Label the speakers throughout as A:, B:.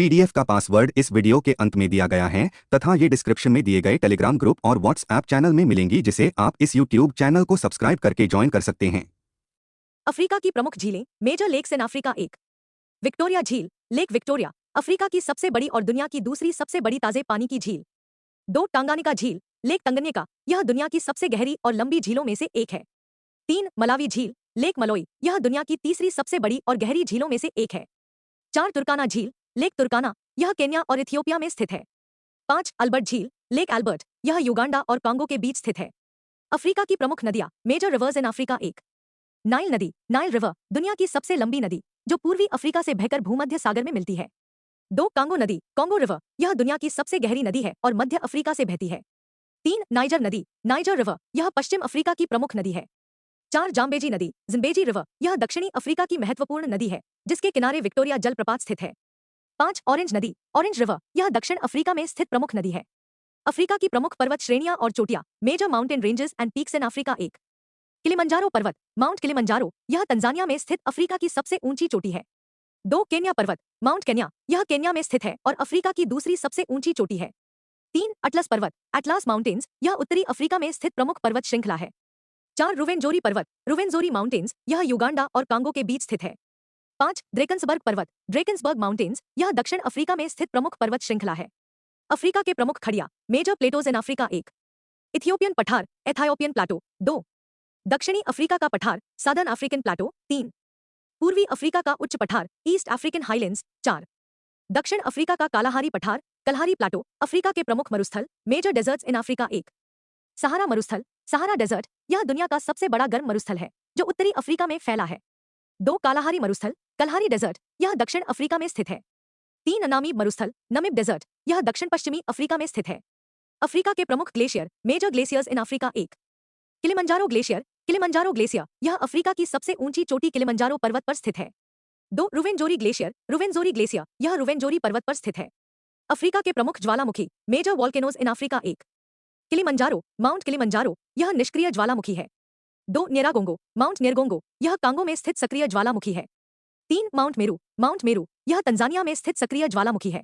A: PDF का password इस video के अंत में दिया गया है तथा ये डिस्क्रिप्शन में दिए गए टेलीग्राम ग्रुप और व्हाट्सएप चैनल में मिलेंगी, जिसे आप इस यूट्यूब चैनल को सब्सक्राइब करके ज्वाइन कर सकते हैं।
B: अफ्रीका की प्रमुख झीलें। Major lakes in Africa. एक, विक्टोरिया झील, लेक विक्टोरिया, अफ्रीका की सबसे बड़ी और दुनिया की दूसरी सबसे बड़ी ताजे पानी की झील। 2, टांगानिका झील, लेक तंगन्यिका, यह दुनिया की सबसे गहरी और लंबी झीलों में से एक है। 3, मलावी झील, लेक मलोई, यह दुनिया की तीसरी सबसे बड़ी और गहरी झीलों में से एक है। 4, तुर्काना झील, लेक तुर्काना, यह केन्या और इथियोपिया में स्थित है। 5, अल्बर्ट झील, लेक अल्बर्ट, यह युगांडा और कांगो के बीच स्थित है। अफ्रीका की प्रमुख नदियां। Major rivers in Africa. एक, नाइल नदी, नाइल रिवर, दुनिया की सबसे लंबी नदी, जो पूर्वी अफ्रीका से बहकर भूमध्य सागर में मिलती है। 2, कांगो नदी, कांगो रिवर, यह दुनिया की सबसे गहरी नदी है और मध्य अफ्रीका से बहती है। 3, नाइजर नदी, नाइजर रिवर, यह पश्चिम अफ्रीका की प्रमुख नदी है। 4, जाम्बेजी नदी, जिम्बेजी रिवर, यह दक्षिणी अफ्रीका की महत्वपूर्ण नदी है, जिसके किनारे विक्टोरिया जलप्रपात स्थित है। 5, ऑरेंज नदी, ऑरेंज रिवर, यह दक्षिण अफ्रीका में स्थित प्रमुख नदी है। अफ्रीका की प्रमुख पर्वत श्रेणियां और चोटियां। Major mountain ranges and peaks in Africa. एक, किलिमंजारो पर्वत, माउंट किलिमंजारो, यह तंजानिया में स्थित अफ्रीका की सबसे ऊंची चोटी है। 2, केन्या पर्वत, माउंट केन्या, यह केन्या में स्थित है और अफ्रीका की दूसरी सबसे ऊंची चोटी है। 3, अटलस पर्वत, एटलास माउंटेन्स, यह उत्तरी अफ्रीका में स्थित प्रमुख पर्वत श्रृंखला है। 4, रुवेनजोरी पर्वत, रुवेनजोरी माउंटेन्स, यह युगांडा और कांगो के बीच स्थित है। 5, ड्रेकन्सबर्ग पर्वत, ड्रेकन्सबर्ग माउंटेन्स, यह दक्षिण अफ्रीका में स्थित प्रमुख पर्वत श्रृंखला है। अफ्रीका के प्रमुख खड़िया। Major plateaus in Africa. एक, इथियोपियन पठार, एथायोपियन प्लाटो। 2, दक्षिणी अफ्रीका का पठार, सादर्न अफ्रीकन प्लाटो। 3, पूर्वी अफ्रीका का उच्च पठार, ईस्ट अफ्रीकन हाईलैंड्स। 4, दक्षिण अफ्रीका का कालाहारी पठार, कलहारी प्लाटो। अफ्रीका के प्रमुख मरुस्थल। Major deserts in Africa. एक, सहारा मरुस्थल, सहारा डेजर्ट, यह दुनिया का सबसे बड़ा गर्म मरुस्थल है, जो उत्तरी अफ्रीका में फैला है। 2, कालाहारी मरुस्थल, कलहारी डेजर्ट, यह दक्षिण अफ्रीका में स्थित है। 3, नामीब मरुस्थल, नमीब डेजर्ट, यह दक्षिण पश्चिमी अफ्रीका में स्थित है। अफ्रीका के प्रमुख glacier. Major glaciers in Africa. एक, किलिमंजारो ग्लेशियर, किलिमंजारो ग्लेशियर, यह अफ्रीका की सबसे ऊंची चोटी किलिमंजारो पर्वत पर स्थित है। 2, रुवेनजोरी ग्लेशियर, रुवेनजोरी ग्लेशियर, यह रुवेनजोरी पर्वत पर स्थित है। अफ्रीका के प्रमुख ज्वालामुखी। Major volcanoes in Africa. एक, किलिमंजारो, माउंट किलिमंजारो, यह निष्क्रिय ज्वालामुखी है। 2, न्येरागोंगो, माउंट न्येरगोंगो, यह कांगो में स्थित सक्रिय ज्वालामुखी है। 3, माउंट मेरू, माउंट मेरू, यह तंजानिया में स्थित सक्रिय ज्वालामुखी है।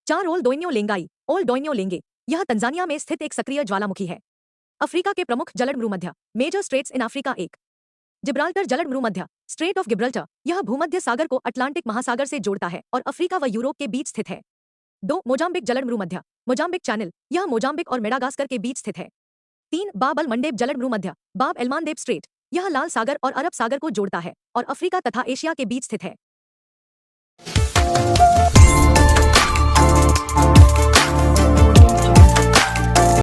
B: 4, ओल डोइन्यो लेंगाई, ओल डोइन्यो लेंगे, यह तंजानिया में स्थित एक सक्रिय ज्वालामुखी है। अफ्रीका के प्रमुख जलद मृमध्य। Major straits in Africa. एक, जिब्राल्टर जलद मृमध्य, स्ट्रेट ऑफ गिब्रल्टर, यह भूमध्य सागर को अटलांटिक महासागर से जोड़ता है और अफ्रीका व यूरोप के बीच स्थित है। 2, मोजाम्बिक जलद मृमध्य, मोजाम्बिक चैनल, यह मोजाम्बिक और मेडागास्कर के बीच स्थित है। 3, बाब अल मंडेब जलद मृमध्य, बाब एल मंडेब स्ट्रेट, यह लाल सागर और अरब सागर को जोड़ता है और अफ्रीका तथा एशिया के बीच स्थित है।